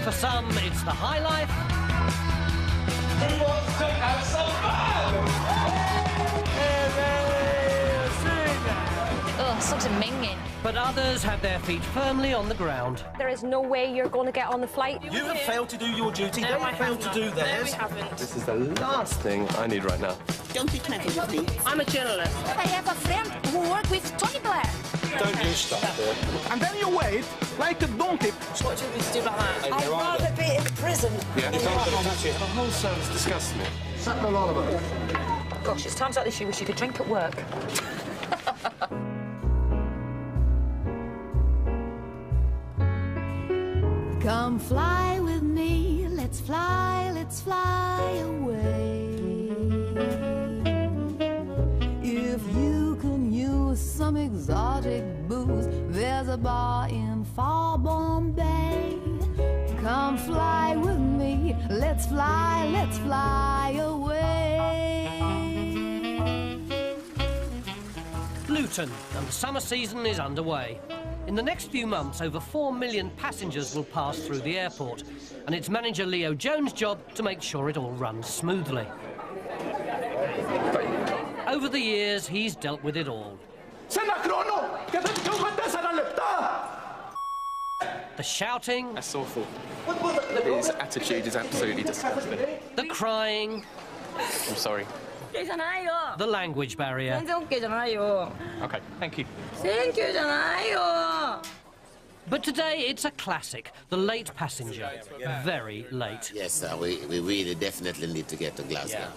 For some, it's the high life. Who wants to have some fun? Ugh, så mängd. But others have their feet firmly on the ground. There is no way you're going to get on the flight. You have failed to do your duty. They have failed to do theirs. This is the last thing I need right now. Don't be clever with me. I'm a journalist. I have a friend who works with Tony Blair. Don't you stop it. And then you wait like a donkey. What do we do like that? I'd rather be in prison. Yeah, you can't touch it. The whole service disgusts me. Something a lot of it. Gosh, it's times like this you wish you could drink at work. Come fly with me, let's fly away. If you can use some exotic booze, there's a bar in far Bombay. Come fly with me, let's fly away. Luton, and the summer season is underway. In the next few months, over 4 million passengers will pass through the airport, and it's manager Leo Jones' job to make sure it all runs smoothly. Over the years, he's dealt with it all. The shouting. That's awful. His attitude is absolutely disgusting. The crying. I'm sorry. The language barrier. Okay, thank you. But today it's a classic, the late passenger. Very late. Yes, sir, we really definitely need to get to Glasgow.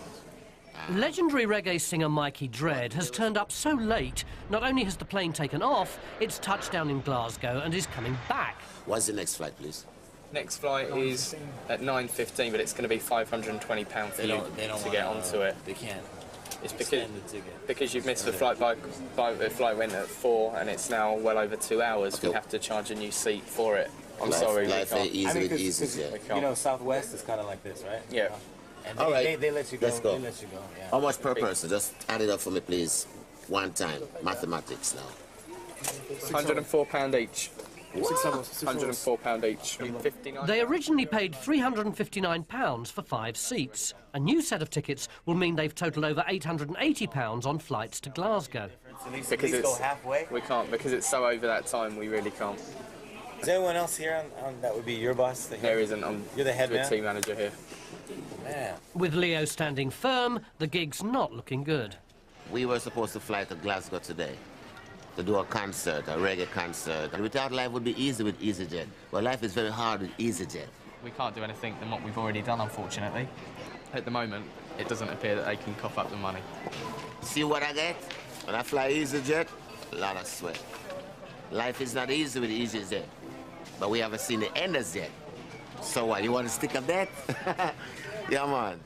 Legendary reggae singer Mikey Dread has turned up so late, not only has the plane taken off, it's touched down in Glasgow and is coming back. What's the next flight, please? Next flight is at 9:15, but it's going to be £520 for you to get onto it. They can't. It's because you've missed the flight the flight went at 4 and it's now well over 2 hours. We have to charge a new seat for it. I'm sorry, we can't. You know, Southwest is kind of like this, right? Yeah. And all right, they let you go. Let's go. They let you go. Yeah. How much per person? Just add it up for me, please. One time. Mathematics now. £104 each. £104 each. 59. They originally paid £359 for 5 seats. A new set of tickets will mean they've totaled over £880 on flights to Glasgow. Because go halfway? We can't, because it's so over that time, we really can't. Is there anyone else here that would be your boss? There isn't. You're the head man? team manager here. Man. With Leo standing firm, the gig's not looking good. We were supposed to fly to Glasgow today to do a concert, a reggae concert. And we thought life would be easy with Easyjet. Well, life is very hard with Easyjet. We can't do anything than what we've already done, unfortunately. At the moment, it doesn't appear that they can cough up the money. See what I get? When I fly Easyjet, a lot of sweat. Life is not easy with Easyjet, but we haven't seen the end as yet. So what, you want to stick a bet? Yeah, man.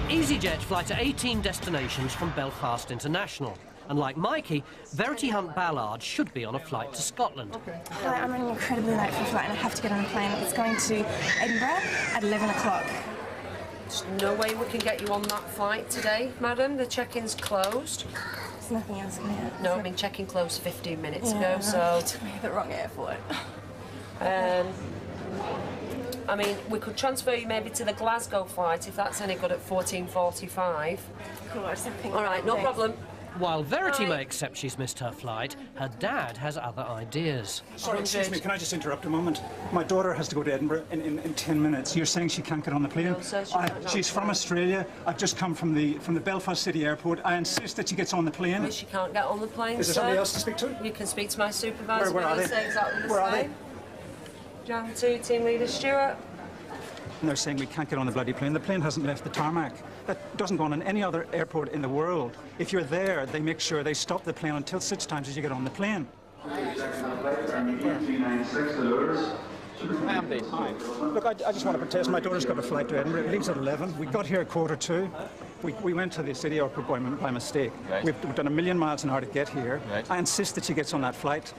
Easyjet fly to 18 destinations from Belfast International. And like Mikey, Verity Hunt Ballard should be on a flight to Scotland. Hi, I'm running incredibly late for a flight and I have to get on a plane. It's going to Edinburgh at 11 o'clock. There's no way we can get you on that flight today, madam. The check-in's closed. There's nothing else going to. No, I mean check-in closed 15 minutes ago, so... You took me to the wrong airport. I mean, we could transfer you maybe to the Glasgow flight if that's any good at 14:45. Cool, I just have to think. All right, no problem. While Verity may accept she's missed her flight, her dad has other ideas. Sorry, excuse me, can I just interrupt a moment? My daughter has to go to Edinburgh in 10 minutes. You're saying she can't get on the plane? No, sir, she's from Australia. I've just come from the Belfast City Airport. I insist that she gets on the plane. She can't get on the plane, Is there somebody else to speak to? You can speak to my supervisor. Where are they? Say exactly the Where are they? same. Jan 2, Team Leader Stewart. And they're saying we can't get on the bloody plane. The plane hasn't left the tarmac. That doesn't go on any other airport in the world. If you're there, they make sure they stop the plane until such times as you get on the plane. Look, I just want to protest. My daughter's got a flight to Edinburgh. It leaves at 11. We got here at 1:45. We went to the city airport by mistake. Right. We've done 1,000,000 miles an hour to get here. Right. I insist that she gets on that flight.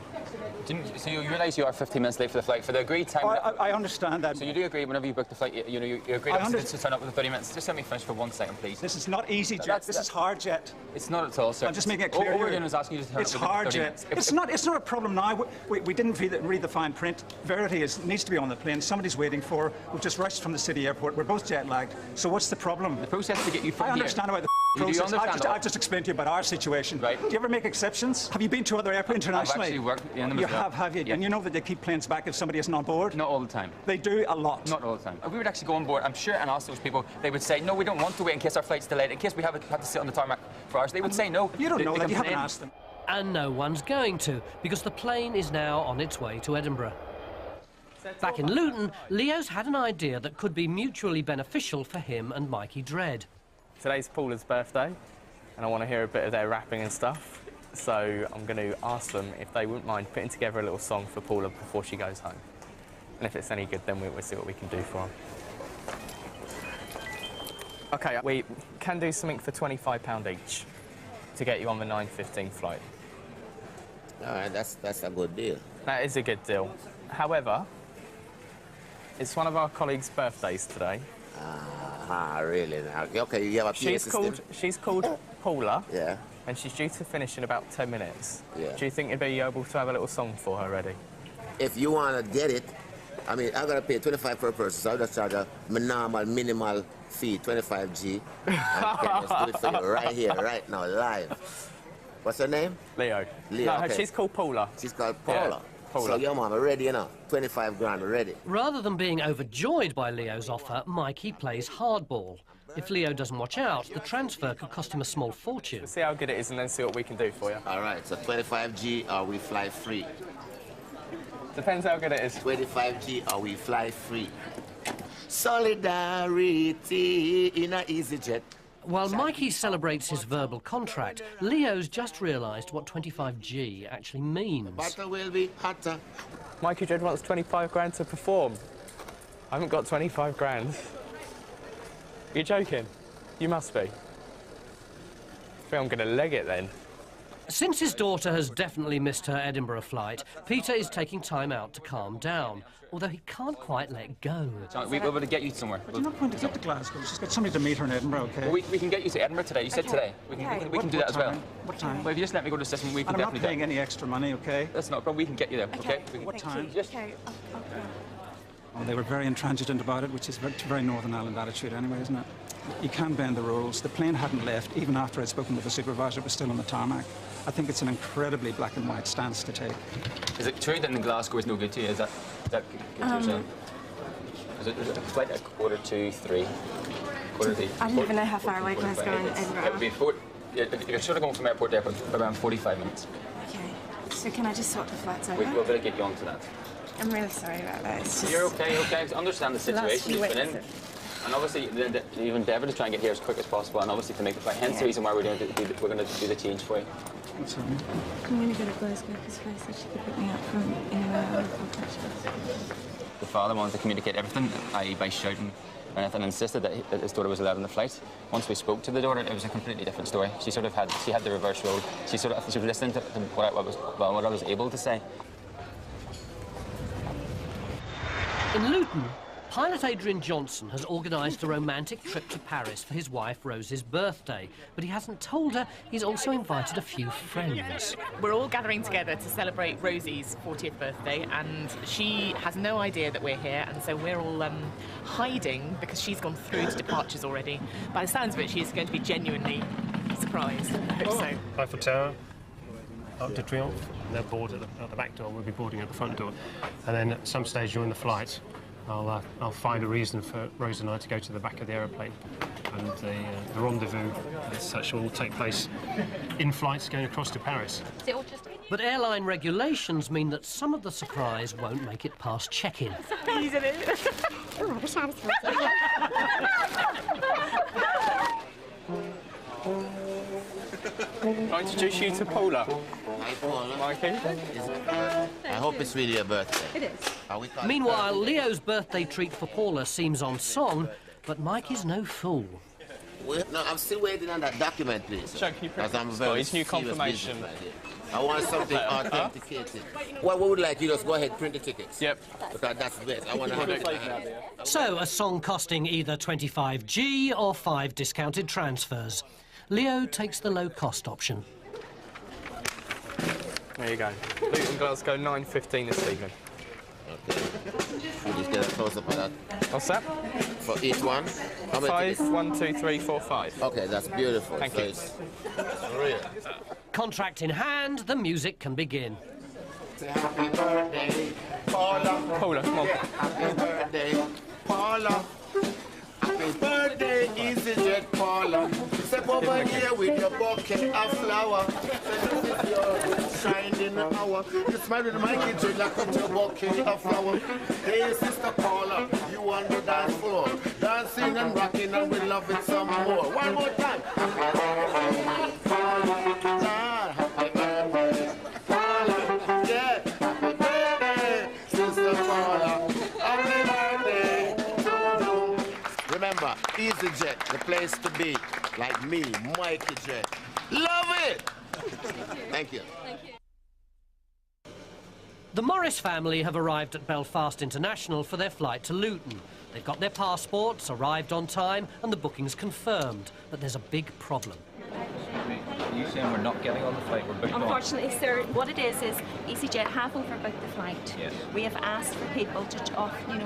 So you realise you are 15 minutes late for the flight for the agreed time? I understand that. So you do agree whenever you book the flight, you agree to turn up within 30 minutes. Just let me finish for 1 second, please. This is not Easyjet. This is hard jet. It's not at all, sir. I'm just making it clear. All we're doing is asking you to turn it's up within 30 minutes. It's hard jet. It's not a problem now. We didn't read the fine print. Verity needs to be on the plane. Somebody's waiting for her. We've just rushed from the city airport. We're both jet lagged. So what's the problem? The process to get you from here. I understand about the process. I've just explained to you about our situation. Right. Do you ever make exceptions? Have you been to other airports internationally? I've actually worked in them You as well. have you? Yeah. And you know that they keep planes back if somebody isn't on board? Not all the time. They do a lot. Not all the time. If we would actually go on board, I'm sure, and ask those people, they would say, no, we don't want to wait in case our flight's delayed, in case we have to sit on the tarmac for hours. They would say no. You don't know that. You haven't asked them. And no one's going to, because the plane is now on its way to Edinburgh. Back in Luton, Leo's had an idea that could be mutually beneficial for him and Mikey Dread. Today's Paula's birthday, and I want to hear a bit of their rapping and stuff. So I'm going to ask them if they wouldn't mind putting together a little song for Paula before she goes home. And if it's any good, then we'll see what we can do for her. OK, we can do something for £25 each to get you on the 9:15 flight. All right, that's a good deal. That is a good deal. However, it's one of our colleagues' birthdays today. Really? Okay, you have a PA system? She's called Paula. Yeah. And she's due to finish in about 10 minutes. Yeah. Do you think you'd be able to have a little song for her ready? If you want to get it, I mean, I got to pay 25 per person, so I'll just charge a normal, minimal fee, 25G. And can just do it for you right here, right now, live. What's her name? Leo. Leo, no, okay. She's called Paula. She's called Paula. Yeah, Paula. So your mama ready, you know, 25 grand ready. Rather than being overjoyed by Leo's offer, Mikey plays hardball. If Leo doesn't watch out, the transfer could cost him a small fortune. We'll see how good it is and then see what we can do for you. All right, so 25G or we fly free? Depends how good it is. 25G or we fly free? Solidarity in a Easyjet. While Mikey celebrates his verbal contract, Leo's just realised what 25G actually means. Butter will be hotter. Mikey Dread wants 25 grand to perform. I haven't got 25 grand. You're joking? You must be. I think I'm going to leg it then. Since his daughter has definitely missed her Edinburgh flight, Peter is taking time out to calm down, although he can't quite let go. We'll be able to get you somewhere. But you're not going to get to Glasgow. She's got somebody to meet her in Edinburgh, OK? Well, we can get you to Edinburgh today. You said today. We can do that as well. What time? Well, if you just let me go to the system, we can definitely I'm not paying any extra money, OK? That's not a problem. We can get you there, OK? What time? Okay, Oh, they were very intransigent about it, which is very Northern Ireland attitude anyway, isn't it? You can bend the rules. The plane hadn't left. Even after I'd spoken to the supervisor, it was still on the tarmac. I think it's an incredibly black and white stance to take. Is it true that in Glasgow is no good to you? Is that good to yourself? Is it a flight at 2:45, 3? I don't even know how far away Glasgow and Edinburgh It would be you're sort of going from airport to airport around 45 minutes. Okay, so can I just swap the flights over? We'll better get you onto that. I'm really sorry about that. It's just... You're okay. I understand the situation you've been in. And obviously, you've endeavoured to try and get here as quick as possible, and obviously to make the flight. Hence the reason why we're going to do the change for you. I'm going to go to Glasgow because Faye said she could pick me up from anywhere. The father wanted to communicate everything, i.e. by shouting and insisted that his daughter was allowed on the flight. Once we spoke to the daughter, it was a completely different story. She had the reverse role. She was listening to what I was able to say. In Luton, pilot Adrian Johnson has organised a romantic trip to Paris for his wife Rose's birthday, but he hasn't told her he's also invited a few friends. We're all gathering together to celebrate Rosie's 40th birthday, and she has no idea that we're here, and so we're all hiding because she's gone through to departures already. By the sounds of it, she's going to be genuinely surprised. I hope so. Eiffel Tower, Arc de Triomphe, and they're boarded at the back door. We'll be boarding at the front door, and then at some stage during the flight, I'll find a reason for Rose and I to go to the back of the aeroplane, and the rendezvous as such will take place in flights going across to Paris. But airline regulations mean that some of the surprise won't make it past check-in. Isn't it? Can I introduce you to Paula? Hi, Paula. Mikey? I hope it's really your birthday. It is. Meanwhile, Leo's birthday treat for Paula seems on song, but Mikey's no fool. No, I'm still waiting on that document, please. Sean, can you print I'm very his new serious confirmation? businessman here. I want something authenticated. Well, we would like you just go ahead, print the tickets. Yep. Because that's the best. I want to have it. So, a song costing either 25G or 5 discounted transfers. Leo takes the low-cost option. There you go. Luton, Glasgow, 9:15 this evening. Okay. We'll just get a close-up of that. What's that? For each one? How many 5, 1, 2, 3, 4, 5. Okay, that's beautiful. Thank so you. It's real. Contract in hand, the music can begin. Happy birthday, Paula. Paula, come on. Happy birthday, Paula. Happy birthday, Easyjet, Paula. Step over here with your bouquet of flower. This is your shining hour. You smile with my kitchen like with your bouquet of flower. Hey, Sister Paula, you on the dance floor. Dancing and rocking and we love it some more. One more time. Happy birthday, Paula. Happy birthday, Paula. Yeah, happy birthday, Sister Paula. Happy birthday to you. Remember, Easyjet, the place to be. Like me, Mikey Jet. Love it! Thank you. Thank you. The Morris family have arrived at Belfast International for their flight to Luton. They've got their passports, arrived on time, and the booking's confirmed. But there's a big problem. Are you saying we're not getting on the flight? We're booked Unfortunately, sir, what it is EasyJet have overbooked the flight. Yes. We have asked for people to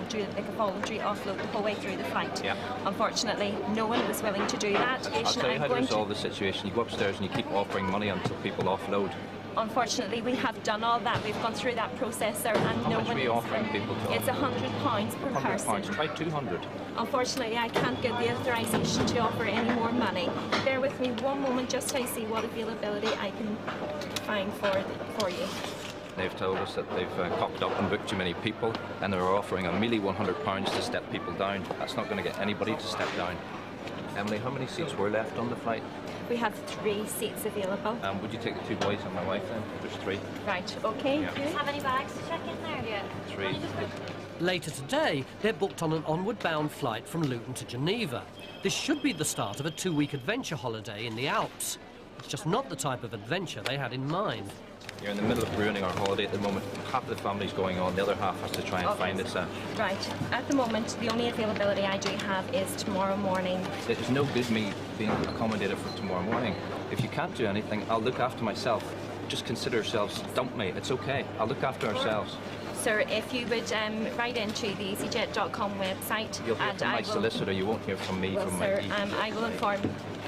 do like a voluntary offload the whole way through the flight. Yeah. Unfortunately, no one was willing to do that. I'll tell you how to resolve the situation. You go upstairs and you keep offering money until people offload. Unfortunately, we have done all that. We've gone through that process, sir, and How no much one are we offering people to It's £100 per person. £100. Try 200. Unfortunately, I can't get the authorisation to offer any more money. Bear with me one moment just to see what availability I can find for you. They've told us that they've cocked up and booked too many people, and they're offering a mealy £100 to step people down. That's not going to get anybody to step down. Emily, how many seats were left on the flight? We have 3 seats available. Would you take the 2 boys and my wife then? There's 3. Right, okay. Yeah. Do you have any bags to check in there? Yeah. 3. Later today, they're booked on an onward-bound flight from Luton to Geneva. This should be the start of a 2-week adventure holiday in the Alps. It's just not the type of adventure they had in mind. You're in the middle of ruining our holiday at the moment. Half of the family's going on, the other half has to try and find us a... Right. At the moment, the only availability I do have is tomorrow morning. There's no good me being accommodated for tomorrow morning. If you can't do anything, I'll look after myself. Just consider yourselves, dump me, it's okay. I'll look after ourselves. Sir, if you would write into the easyjet.com website... You'll hear from my solicitor, you won't hear from me. Well, from sir, my I will inform...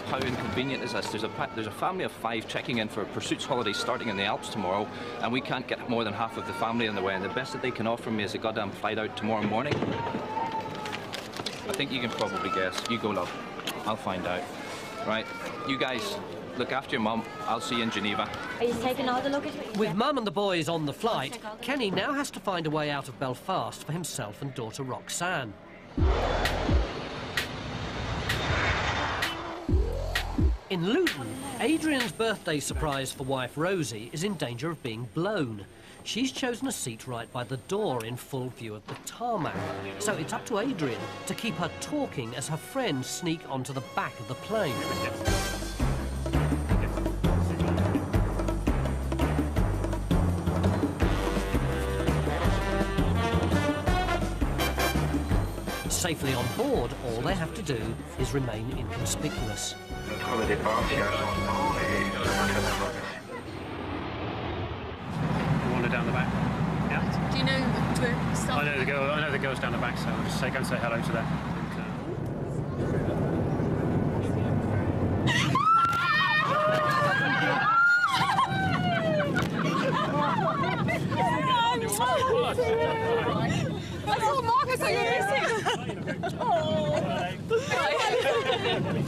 How inconvenient is this? There's a family of 5 checking in for a Pursuits holiday starting in the Alps tomorrow, and we can't get more than half of the family in the way, and the best that they can offer me is a goddamn flight out tomorrow morning. I think you can probably guess. You go, love. I'll find out. Right, you guys, look after your mum. I'll see you in Geneva. Are you taking all the luggage? With Mum and the boys on the flight, Kenny now has to find a way out of Belfast for himself and daughter Roxanne. In Luton, Adrian's birthday surprise for wife Rosie is in danger of being blown. She's chosen a seat right by the door in full view of the tarmac. So it's up to Adrian to keep her talking as her friends sneak onto the back of the plane. Safely on board, all they have to do is remain inconspicuous. Wander down the back. Yeah. Do you know where stuff? I know the girls down the back, so I'll just go and say hello to them. I saw Marcus, so you're missing.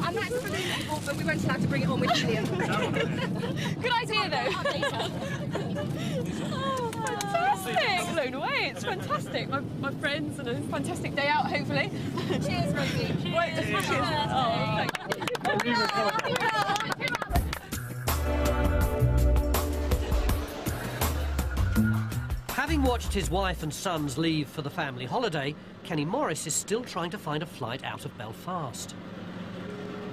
I'm not unbelievable, but we weren't allowed to bring it home with Julian. Good idea, though. Oh, fantastic! Blown away. It's fantastic. My friends and a fantastic day out, hopefully. Cheers, Rosie. Cheers. Oh, thank you. Having watched his wife and sons leave for the family holiday, Kenny Morris is still trying to find a flight out of Belfast.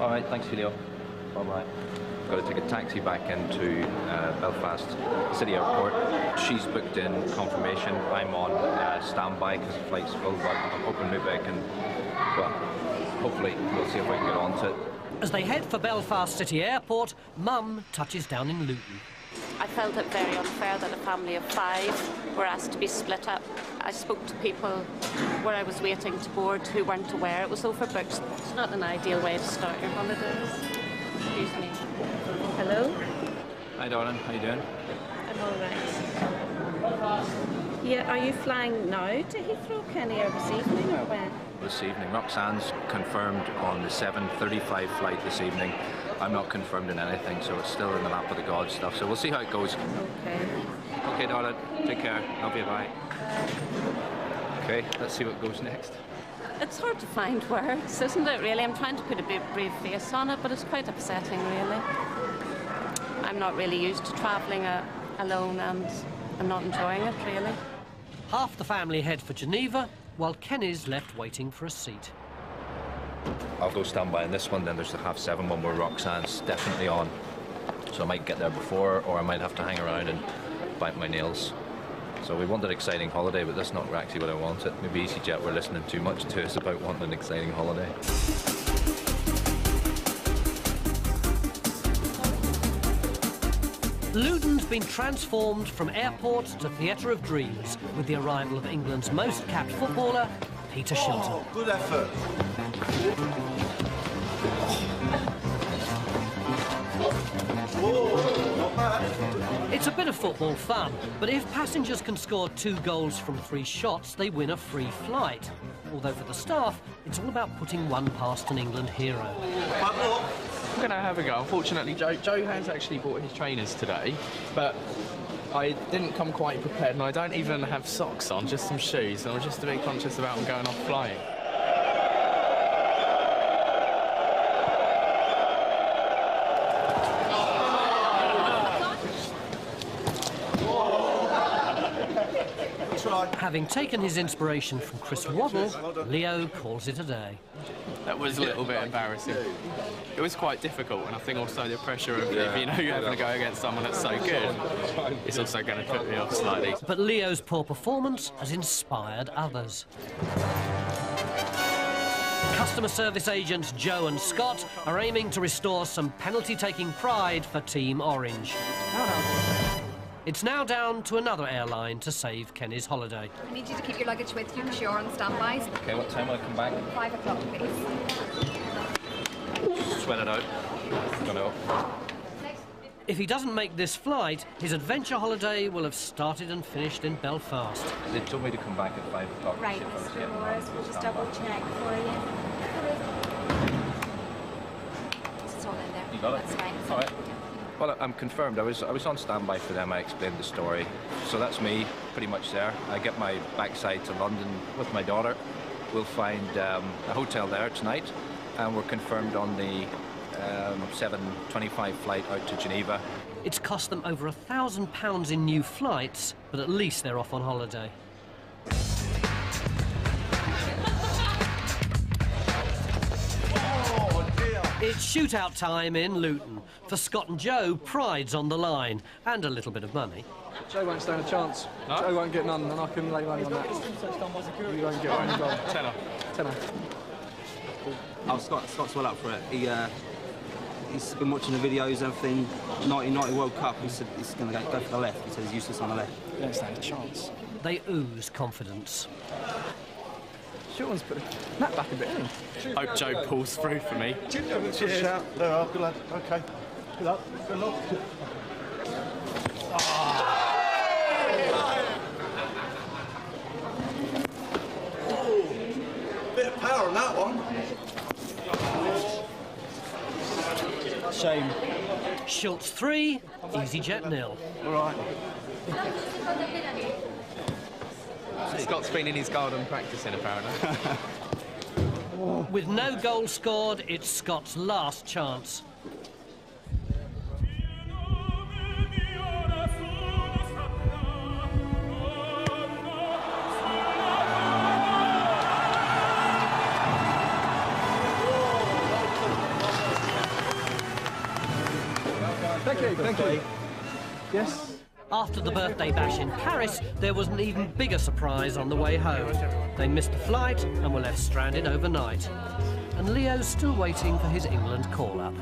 All right, thanks, Julio. Bye-bye. got to take a taxi back into Belfast City Airport. She's booked in confirmation. I'm on standby because the flight's full, but I'm hoping maybe I can, well, hopefully we'll see if I can get onto it. As they head for Belfast City Airport, Mum touches down in Luton. I felt it very unfair that a family of 5 were asked to be split up. I spoke to people where I was waiting to board who weren't aware it was overbooked. It's not an ideal way to start your holidays. Excuse me. Hello? Hi darling, how you doing? I'm all right. Yeah, are you flying now to Heathrow, Kenny, or this evening, or when? This evening. Roxanne's confirmed on the 7:35 flight this evening. I'm not confirmed in anything, so it's still in the lap of the gods stuff. So we'll see how it goes. Okay. Okay, darling. Take care. Love you. Bye. Okay, let's see what goes next. It's hard to find words, isn't it, really? I'm trying to put a bit brave face on it, but it's quite upsetting, really. I'm not really used to travelling alone, and I'm not enjoying it, really. Half the family head for Geneva, while Kenny's left waiting for a seat. I'll go stand by on this one, then there's the 7:30 one where Roxanne's definitely on. So I might get there before, or I might have to hang around and bite my nails. So we wanted an exciting holiday, but that's not actually what I wanted. Maybe Easyjet were listening too much to us about wanting an exciting holiday. Luton's been transformed from airport to theatre of dreams with the arrival of England's most capped footballer, Peter Shilton. Oh, good effort. Whoa, not bad. It's a bit of football fun, but if passengers can score 2 goals from 3 shots, they win a free flight. Although for the staff, it's all about putting one past an England hero. I'm going to have a go. Unfortunately, Joe has actually bought his trainers today, but I didn't come quite prepared, and I don't even have socks on, just some shoes, and I'm just a bit conscious about them going off flying. Having taken his inspiration from Chris Waddle, Leo calls it a day. That was a little bit embarrassing. It was quite difficult, and I think also the pressure of if you know you're having to go against someone that's so good, it's also going to put me off slightly. But Leo's poor performance has inspired others. Customer service agents Joe and Scott are aiming to restore some penalty-taking pride for Team Orange. It's now down to another airline to save Kenny's holiday. I need you to keep your luggage with you because you're on standby. Okay, what time will I come back? 5 o'clock, please. Sweat it out. Gonna If he doesn't make this flight, his adventure holiday will have started and finished in Belfast. They told me to come back at 5 o'clock. Right, Mr. Morris, we'll just double check for you. It's all in there. You got it? That's fine. All right. Well, I'm confirmed. I was on standby for them. I explained the story. So that's me, pretty much there. I get my backside to London with my daughter. We'll find a hotel there tonight, and we're confirmed on the 7:25 flight out to Geneva. It's cost them over £1,000 in new flights, but at least they're off on holiday. It's shootout time in Luton. For Scott and Joe, pride's on the line, and a little bit of money. Joe won't stand a chance. No? Joe won't get none, and I can lay money on that. You won't get one. Tenner. Oh, Scott's well up for it. He's been watching the videos, everything. 1990 World Cup. He said he's going to go for the left. He said he's useless on the left. You don't stand a chance. They ooze confidence. Shilton's put that back a bit, isn't he? Hope Joe pulls through for me. Cheers. Shout. There are. Good lad. Okay. Good luck. Good luck. Oh, bit of power on that one. Shame. Schultz 3, Easyjet 0. All right. Scott's been in his garden practicing, apparently. With no goal scored, it's Scott's last chance. Thank you. Yes? After the birthday bash in Paris, there was an even bigger surprise on the way home. They missed the flight and were left stranded overnight. And Leo's still waiting for his England call-up.